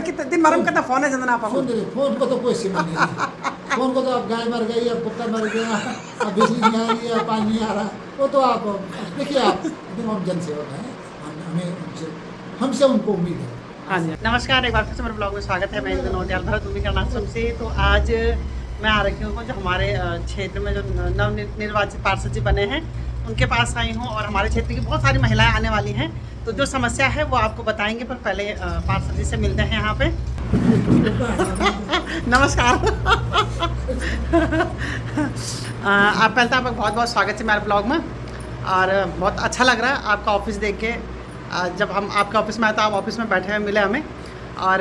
कितने दिन मरम का फोन है जना पाऊँ फोन फोन को तो कोई सीमा नहीं है। फोन को तो अब गाय मर गई, अब कुत्ता मर गया, अब बिजली नहीं आ रही है, पानी नहीं आ रहा, वो तो आप देखिए आप एकदम हम जनसेवक हैं, हमसे उनको उम्मीद है। हाँ जी, नमस्कार, एक बार फिर से मेरे ब्लॉग में स्वागत है। मैं इंदु नौटियाल भरत भूमि करनाश्रम से। तो आज मैं आ रखी हूँ जो हमारे क्षेत्र में जो नव निर्वाचित पार्षद जी बने हैं उनके पास आई हूँ, और हमारे क्षेत्र की बहुत सारी महिलाएं आने वाली हैं। तो जो समस्या है वो आपको बताएंगे, पर पहले पार्षद जी से मिलते हैं यहाँ पे। नमस्कार। आप पहले तो आपका बहुत बहुत स्वागत है मेरे ब्लॉग में, और बहुत अच्छा लग रहा है आपका ऑफिस देख के। जब हम आपके ऑफिस में आए तो आप ऑफिस में बैठे हुए मिले हमें, और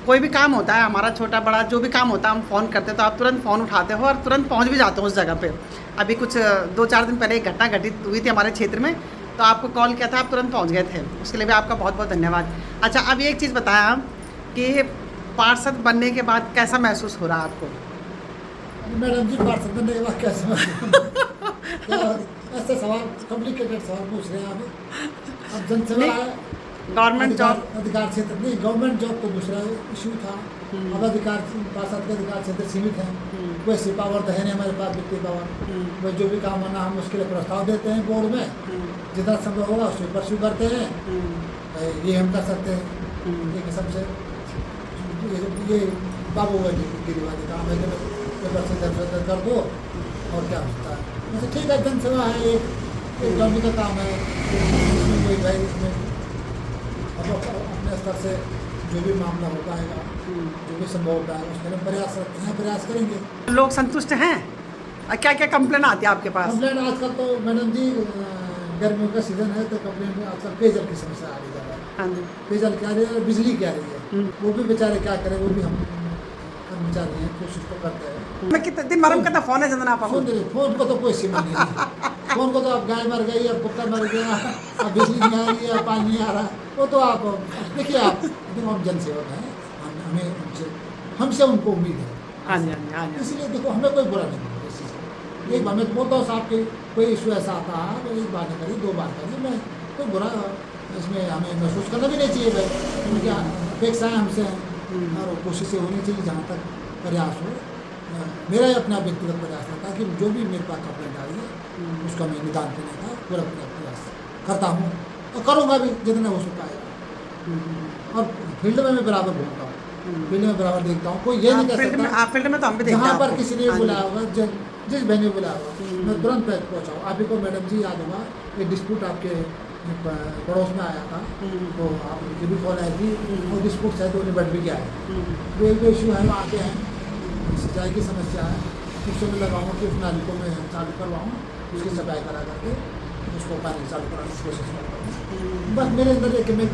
कोई भी काम होता है हमारा छोटा बड़ा जो भी काम होता है हम फ़ोन करते हैं तो आप तुरंत फ़ोन उठाते हो और तुरंत पहुंच भी जाते हो उस जगह पे। अभी कुछ 2-4 दिन पहले एक घटना घटित हुई थी हमारे क्षेत्र में, तो आपको कॉल किया था, आप तुरंत पहुँच गए थे, उसके लिए भी आपका बहुत बहुत धन्यवाद। अच्छा, अब एक चीज़ बताया हम कि पार्षद बनने के बाद कैसा महसूस हो रहा है आपको? मैडम जी, पार्षद बनने के बाद कैसा ऐसे सवाल कॉम्प्लिकेटेड सवाल पूछ रहे हैं आप। अब जनसेवा गवर्नमेंट जॉब, अधिकार क्षेत्र नहीं, गवर्नमेंट जॉब तो दूसरा इशू था। अब अधिकार पार्षद के अधिकार क्षेत्र सीमित हैं, वैसे पावर तो है नहीं हमारे पास, वित्तीय पावर। वह जो भी काम होना हम उसके लिए प्रस्ताव देते हैं बोर्ड में, जितना संभव होगा उसमें परस्यू करते हैं, ये हम कर सकते हैं। ये किस्म से ये बाबू गिरीवादी काम है, पेपर से दर्ज कर दो और क्या होता है। वैसे ठीक है, जनसेवा है, एक गवर्नमेंट का काम है, इसमें कोई भाई इसमें अपने स्तर से जो भी मामला हो पाएगा, जो भी संभव हो पाएगा उसके लिए प्रयास रखते हैं, प्रयास करेंगे। लोग संतुष्ट हैं? क्या क्या कंप्लेन आती है आपके पास? कंप्लेंट आजकल तो मैडम जी गर्मियों का सीजन है, तो कंप्लेंट में आजकल पेयजल की समस्या आ रही है। हाँ जी, पेयजल क्या रही है, बिजली क्या रही है, वो भी बेचारे क्या करें, वो भी हम कर्मचारी हैं, कोशिश तो करते हैं। मैं कितने दिन मरम का फोन है जना पाऊँ? फोन को तो कोई सीमा नहीं है। फोन को तो अब गाय मर गई, अब कुत्ता मर गया, अब बिजली नहीं आ रही है, पानी नहीं आ रहा, वो तो आप देखिए आप एकदम हम जनसेवक हैं, हमसे उनको उम्मीद है। हाँ जी, हाँ जी, हाँ जी। इसलिए देखो हमें कोई बुरा नहीं है इस चीज़ का। एक बार मैं बोलता हूँ साहब कि कोई इशू ऐसा आता है तो एक बार नहीं करिए, 2 बार करिए, मैं कोई बुरा इसमें हमें महसूस करना भी नहीं चाहिए भाई, उनकी अपेक्षाएँ हमसे हैं और कोशिशें होनी चाहिए जहाँ तक प्रयास हो। मेरा ही अपना व्यक्तिगत प्रयास रहता है कि जो भी मेरे पास कंप्लेंट आ रही है उसका मैं निदान करने का पूरा प्रयास करता हूँ और करूँगा भी जितना हो पाएगा। और फील्ड में मैं बराबर घूमता हूँ, फील्ड में बराबर देखता हूँ, कोई ये नहीं कह सकता। फील्ड में तो हम भी देखते हैं, जहाँ पर किसी ने बुलाया होगा, जिस बहन ने बुलाया होगा मैं तुरंत पहुँचाऊँ। आप ही को मैडम जी याद होगा, एक डिस्प्यूट आपके पड़ोस में आया था, तो आप मुझे भी कॉल आई थी, वो डिस्प्यूट शायद उन्हें बढ़ भी गया है। वो एक इशू है, वहाँ आते हैं, सिंचाई की समस्या है, उससे मैं लगाऊँ कि उस नाली को मैं चालू करवाऊँ, उसकी सफाई करा करके उसको पानी चालू कराने की कोशिश करता हूँ। बस मेरे अंदर एक मैं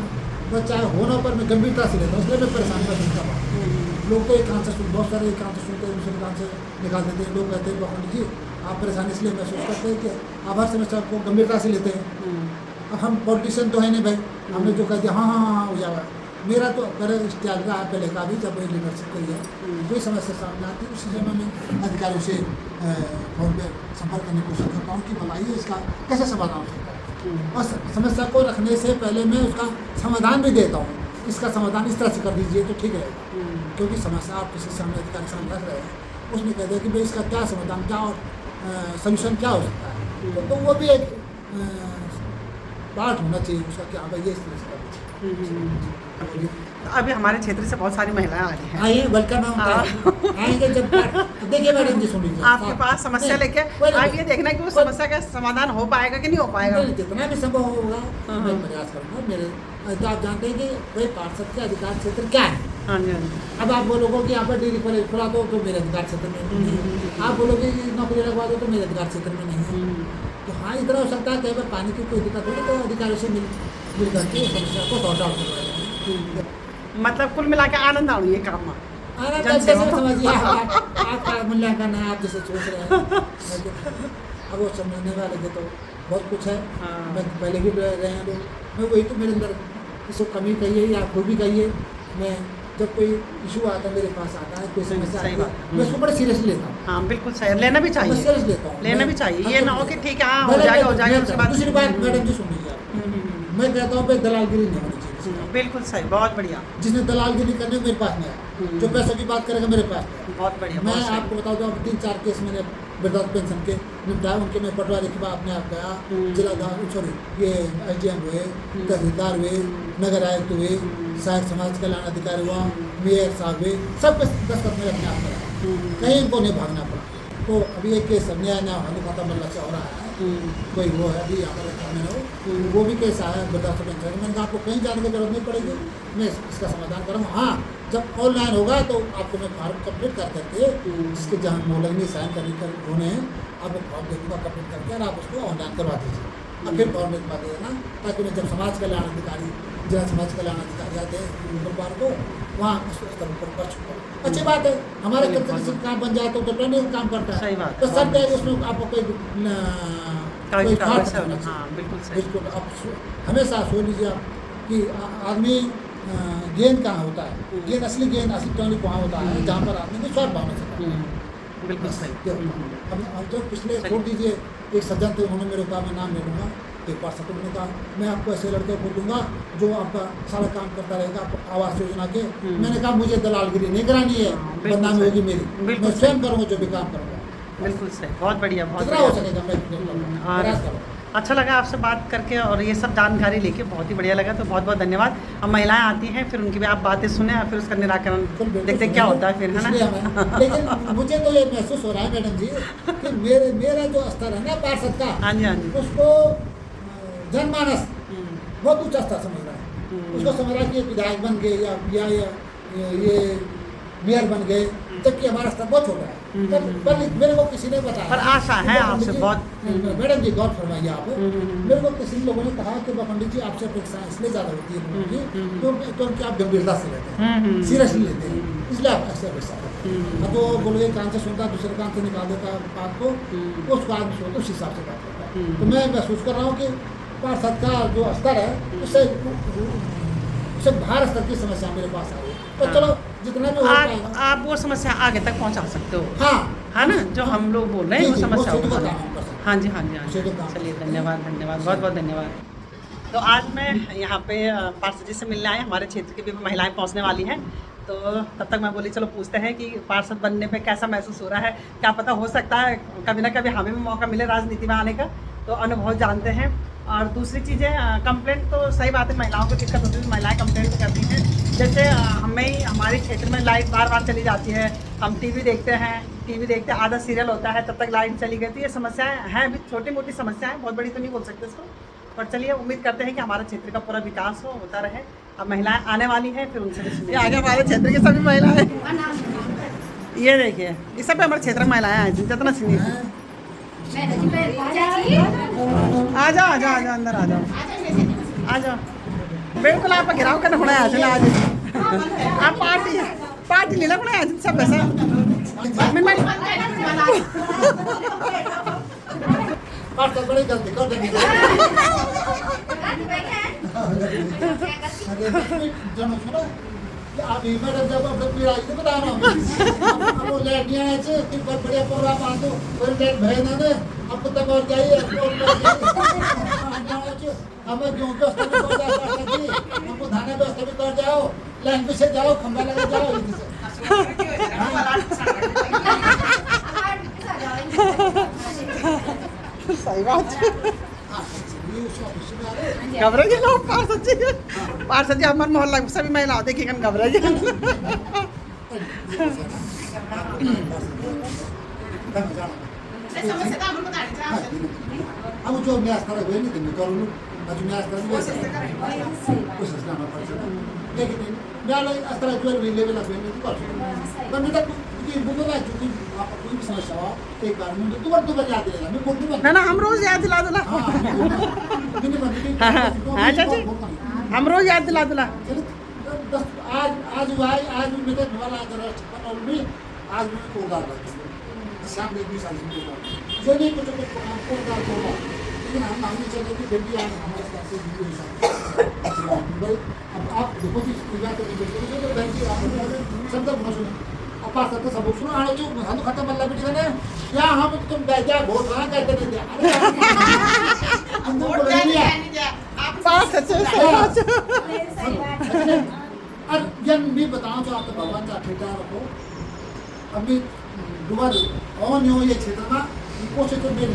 बस चाहे होना पर मैं गंभीरता से लेता हूँ, इसलिए मैं परेशानी का चिंता पाऊँ। लोग तो एक कान से बहुत सारे एक कान से सुनते हैं, दूसरे कान से निकाल देते हैं। लोग कहते हैं पंडित जी आप परेशानी इसलिए महसूस करते हैं कि आप हर समस्या को गंभीरता से लेते हैं। अब हम पॉलिटिशियन तो है नहीं भाई, हमने जो कह दिया हाँ हाँ हाँ हो जाएगा। मेरा तो पहले इश्तिहार रहा है पहले का भी, जब मैं लीडरशिप करी है कोई समस्या सामने आती है उसी समय मैं अधिकारियों से फोन पर संपर्क करने की कोशिश करता हूँ कि बताइए इसका कैसे समाधान हो सकता है, और समस्या को रखने से पहले मैं उसका समाधान भी देता हूँ। इसका समाधान इस तरह से कर दीजिए तो ठीक रहेगा, क्योंकि समस्या आप किसी सामने अधिकारी सामने रख रहे हैं, उसमें कहते हैं कि भाई इसका क्या समाधान, क्या और सोल्यूशन क्या हो सकता है, तो वो भी एक पार्ट होना चाहिए उसका कि हाँ भाई ये इस तरह से कर। अभी हमारे क्षेत्र से बहुत सारी महिलाएं आ रही हैं। आइए, वेलकम आएंगे जब देखिए मैडम जी सुनिए, आपके पास समस्या लेके आप ये देखना कि वो समस्या का समाधान हो पाएगा कि नहीं हो पाएगा। जितना भी संभव होगा मैं प्रयास करूँगा। मेरे तो आप जानते हैं कि भाई पार्षद के अधिकार क्षेत्र क्या है। हाँ जी, हाँ जी। अब आप बोलोगे कि यहाँ पर डेयरी कॉलेज खुला दो तो मेरे अधिकार क्षेत्र में नहीं है, आप बोलोगे कि नौकरी लगवा दो तो मेरे अधिकार क्षेत्र में नहीं है। तो हाँ, इतना हो सकता है कि अगर पानी की कोई दिक्कत होगी तो अधिकारियों से मिल करके समस्या को सॉर्ट आउट करवाएंगे। मतलब कुल मिला के आनंद आऊँ ये काम में। समझिए आपका मूल्यांकन है, आप जैसे सोच रहे हैं। अब वो समझने वाले के तो बहुत कुछ है, मैं पहले भी रहे हैं लोग, मैं वही तो मेरे अंदर इसको कमी कहिए या खुद भी कहिए, मैं जब कोई इशू आता है मेरे पास आता है, कोई समस्या आती है, मैं उसको बड़े सीरियसली लेता हूँ। हाँ बिल्कुल सही, लेना भी चाहिए, सीरियस लेता हूँ, लेना भी चाहिए। ये ना हो कि ठीक है हाँ हो जाएगा, हो जाएगा, उसके बाद दूसरी बात मैडम जी सुन लीजिए, मैं कहता हूँ भाई दलालगिरी नहीं होनी चाहिए। सकता। बिल्कुल सही, बहुत बढ़िया। जिसने दलालगिरी करनी मेरे पास नहीं आया, जो पैसों की बात करेगा मेरे पास नहीं आया। बहुत बढ़िया, मैं बहुत सही। आपको बता दूँ, 3-4 केस मैंने वृद्धावस्था पेंशन के निपटाए, उनके मैं पटवारी के बाद अपने आप गया, जिलादार सॉरी ये SDM हुए, तहसीलदार हुए, नगर आयुक्त हुए, सहायक समाज कल्याण अधिकारी हुआ, मेयर साहब हुए, सब दस्तखत मेरे अपने आप कराया, कहीं इनको नहीं भागना पड़ा। तो अभी एक केस न्याय खाता मल्ला से हो रहा है, कोई वो है अभी हमारे सामने हो, वो भी केस आया है वृद्धावस्था पेंशन। मैंने कहा आपको कहीं जाने की जरूरत नहीं पड़ेगी, मैं इसका समाधान करूँगा। हाँ, जब ऑनलाइन होगा तो आपको मैं फॉर्म कंप्लीट कर करके जिसके जहाँ मोलगनी साइन करने होने हैं, आपको फॉर्म दे दूँगा कंप्लीट करके, और आप उसको ऑनलाइन करवा दीजिए और फिर फॉर्म लिखवा दे देना, ताकि मैं जब समाज कल्याण अधिकारी जिला समाज कल्याण अधिकारी आते हैं गुरुवार को, वहाँ उस स्तर पर कर चुका। अच्छी बात है, हमारे तरफ से किसी काम बन जाए तो डिपेंडेंट काम करता है, सही बात तो है। सब जाएगा उसमें आपको कोई कागज से होना, हाँ बिल्कुल सही। बिल्कुल। आप हमेशा सोच लीजिए आप कि आदमी गेंद कहाँ होता है, गेंद असली टर्निंग वहाँ होता है जहाँ पर आदमी को स्वार्थ भावना से करता है। बिल्कुल बस सही। ये होता है। अब जो पिछले छोड़ दीजिए, एक सज्जन थे, उन्होंने मेरे कहा, मैं नाम ले लूँगा, एक बार सपन ने कहा मैं आपको ऐसे लड़के को दूंगा जो आपका सारा काम करता रहेगा आवास योजना के। मैंने कहा मुझे दलालगिरी नहीं करानी है, बदनामी होगी मेरी, मैं स्वयं करूँगा जो भी काम करूँगा। बिल्कुल सही, बहुत बढ़िया, बहुत जितना हो बढ़िया। सकेगा मैं और प्रयास करूँगा। अच्छा लगा आपसे बात करके और ये सब जानकारी लेके, बहुत ही बढ़िया लगा। तो बहुत बहुत धन्यवाद। अब महिलाएं आती हैं, फिर उनकी भी आप बातें सुने और फिर उसका निराकरण देखते हैं क्या होता है फिर, है ना। लेकिन मुझे तो ये महसूस हो रहा है मैडम जी कि मेरा जो स्तर है ना पार्षद का, हाँ जी, हाँ जी। उसको जनमानस बहुत ऊंचा स्तर समझ रहा है। उसको समझ रहा है कि विधायक बन गए या ये मेयर बन गए, जबकि हमारा स्तर बहुत छोटा है। पर मेरे को किसी ने बताया, पर आशा है आपसे बहुत। मैडम जी गौर फरमाइए आप, मेरे को किसी लोगों ने कहा कि पंडित जी आपसे अपेक्षा इसलिए ज़्यादा होती है क्योंकि आप गंभीरता से लेते हैं, सीरियसली लेते हैं, इसलिए आप ऐसे अपेक्षा करते हैं। अब वो बोलो एक कान से सुनता दूसरे कान से निकाल देता है बात को, उसको आदमी सोचता उस हिसाब से बात करता है। तो मैं महसूस कर रहा हूँ कि पार्षद का जो स्तर है उससे बाहर स्तर की समस्या मेरे पास आ गई। तो चलो जितना भी हो पाएगा आप वो समस्या आगे तक पहुंचा सकते हो, हाँ, है ना, जो हम लोग बोल रहे हैं वो समस्या वो हो। काम हम कर सकते हैं। हाँ जी, हाँ जी, हाँ जी। उसे तो काम चलिए कर सकते धन्यवाद, धन्यवाद, बहुत बहुत धन्यवाद। तो आज मैं यहाँ पे पार्षद जी से मिलने आए, हमारे क्षेत्र की भी महिलाएं पहुँचने वाली हैं। तो तब तक मैं बोली चलो पूछते हैं कि पार्षद बनने पे कैसा महसूस हो रहा है, क्या पता हो सकता है कभी ना कभी हमें भी मौका मिले राजनीति में आने का, तो अनुभव जानते हैं। और दूसरी चीज़ें कंप्लेंट तो सही बात है, महिलाओं को दिक्कत होती है, महिलाएं कंप्लेंट करती हैं। जैसे हमें ही हमारे क्षेत्र में लाइट बार बार चली जाती है, हम टीवी देखते हैं आधा सीरियल होता है तब तक लाइट चली गई। तो ये समस्याएं हैं, अभी छोटी मोटी समस्याएं, बहुत बड़ी तो नहीं बोल सकते इसको, पर चलिए उम्मीद करते हैं कि हमारे क्षेत्र का पूरा विकास होता रहे। अब महिलाएं आने वाली हैं, फिर उनसे भी सुनिए। आगे हमारे क्षेत्र की सभी महिलाएं, ये देखिए ये सब हमारे क्षेत्र में महिलाएं हैं जितना सुनिए। आ जाओ आ जाओ आ जाओ, अंदर आ जाओ आ जाओ। बिल्कुल आप गिराव करने पड़ा आज ना, आज आप पार्टी लेना पड़ा आज सब ऐसा। पार्षद बड़ी गलती कर देंगे। जनो सुनो आप मैडम जब अब पीड़ा ये बता रहा हूँ अब वो लड़कियाँ हैं से कि बहुत बढ़िया प्रोग्राम आ तो कोई लेट भय ना ने अब तक और जाइए हमें क्यों के स्तर पे कर जाओ जी, हमको थाने पे स्तर पे कर जाओ, लाइन पे से जाओ, खंबा लगा जाओ सही बात। घबराइए लोग, पार्षद जी हमारे मोहल्ला में सभी महिलाओं देखिए घबराइए। अब जो मैं आस्था हुए नहीं दिन कर लूँ आज मैं आस्था कोशिश करना पड़ता लेकिन मैं आस्था जो लेवल ऑफ में कर पर मैं तक कि बुला चुकी आप कोई भी समस्या हो एक बार मुझे दोबारा याद दिलाना मैं बोल दूंगा ना हम रोज याद दिला दूला। हाँ चाची हम रोज याद दिला दूला। आज मेरे वाला आज भी आज मैं को उधार शाम में 20 साल से जो नहीं कुछ को उधार होगा लेकिन हम मांगने चले कि बेटी आज हमारे पास से भाई अब आप देखो कि पूजा तो नहीं तो बैंक की आप सब तक सुनो अपा सब सब सुनो आने जो हम खत्म बल्ला बिटी ने क्या हम तुम बैठा वोट कहां कहते नहीं वोट नहीं दिया आप बात सच्ची सही बात है। और ये मैं बताऊं जो आप भगवान का ठेका रखो अभी दुबार और न्यू ये क्षेत्र में कोशिश तो मैं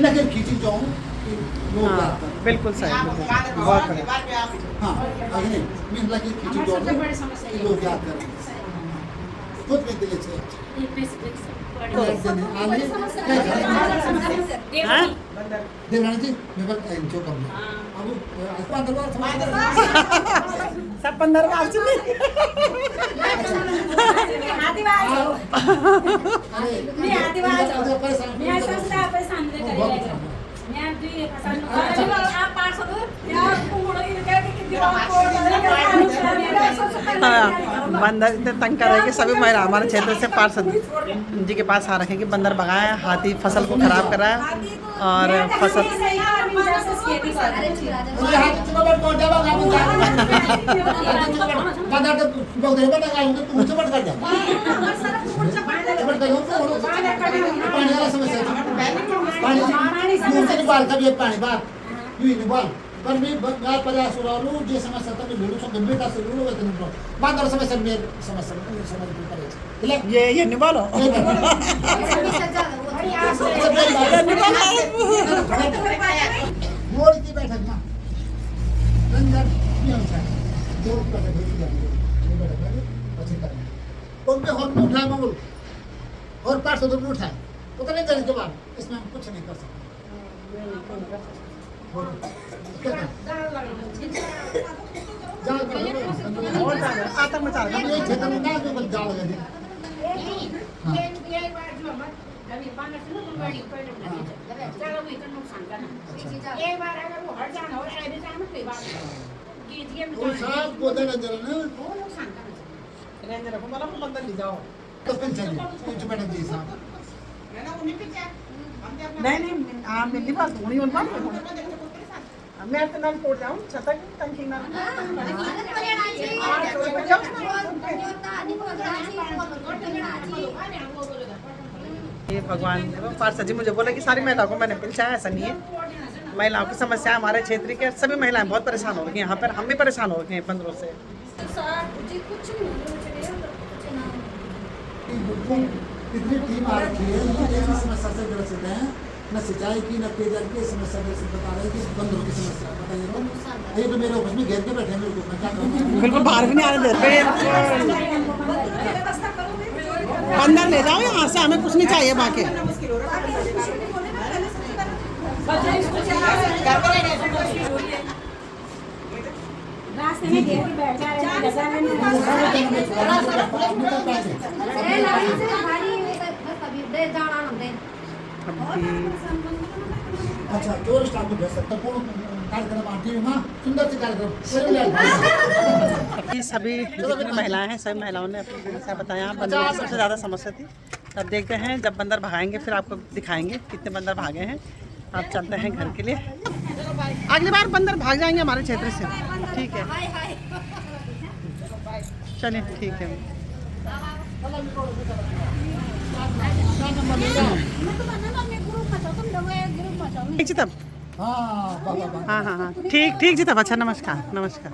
लगे खींची जाऊं कि लोग हाँ याद करें। बिल्कुल सही बिल्कुल बहुत बढ़िया। हाँ अगले मैं लगे खींची जाऊं कि लोग याद करें खुद में दिले से हाँ देवानी जी मैं बस एंजॉय कर लिया अब आज 15 बार समाज सब 15 बार सुनी बंदर इतने तंग कर रहे हैं कि सभी महिला हमारे क्षेत्र से पार्षद जी के पास आ रखे कि बंदर भगाए, हाथी फसल को खराब करा है और फसल पर मी गाय प्रयास सुरावलो जे समस्या था मैं भेड़ू सो गंभीरता से लूलो वेतन नो बांदर समस्या में समस्या समझ में पड़े ले ये निभालो बोल की बैठक में रंजन पियन था दो का भेड़ जाएंगे ये बैठक में अच्छी करना उन पे हम उठाए मंगल और 500 रुपये उठाए तो नहीं करने के बाद इसमें हम कुछ नहीं कर सकते आतंक मचा रहा ये क्षेत्र में ना कोई जाल लगा दे और साहब बोले ना जरा रेंजर को मला बंदर ले जाओ तो पेंशन जो मैडम जी साहब नहीं आप मिलनी बात होनी उन बात मैं आपके नाम तोड़ जाऊं छता की टंकी ना ये भगवान पार्षद जी मुझे बोला कि सारी महिलाओं को मैंने पिलचा है, ऐसा नहीं है। महिलाओं की समस्या हमारे क्षेत्र के सभी महिलाएं बहुत परेशान हो रही हैं, यहाँ पर हम भी परेशान हो रहे हैं 15 से। इतनी टीम आ रखी है ये ऐसी समस्या से ग्रसित हैं न सिंचाई की न पेयजल की समस्या से बता रहे हैं कि बंदरों की समस्या बताइए तो ये तो मेरे ऑफिस में घेर के बैठे हैं मेरे को मैं क्या करूँ बिल्कुल बाहर भी नहीं आने देते। बंदर ले जाओ यहाँ से, हमें कुछ नहीं चाहिए बाकी। रास्ते में घेर के बैठ जा अच्छा जोर स्टाफ को भेज सकता पूर्ण कार्यक्रम आती है सुंदर से कार्यक्रम ये सभी जितनी महिलाएं हैं सभी महिलाओं ने अपनी समस्या बताया। बंदरों की सबसे ज़्यादा समस्या थी। अब देखते हैं जब बंदर भगाएंगे फिर आपको दिखाएंगे कितने बंदर भागे हैं। आप चलते हैं घर के लिए, अगली बार बंदर भाग जाएंगे हमारे क्षेत्र से। ठीक है चलिए ठीक है। ठीक जी तब हाँ हाँ हाँ हाँ ठीक ठीक जी तब। अच्छा नमस्कार नमस्कार।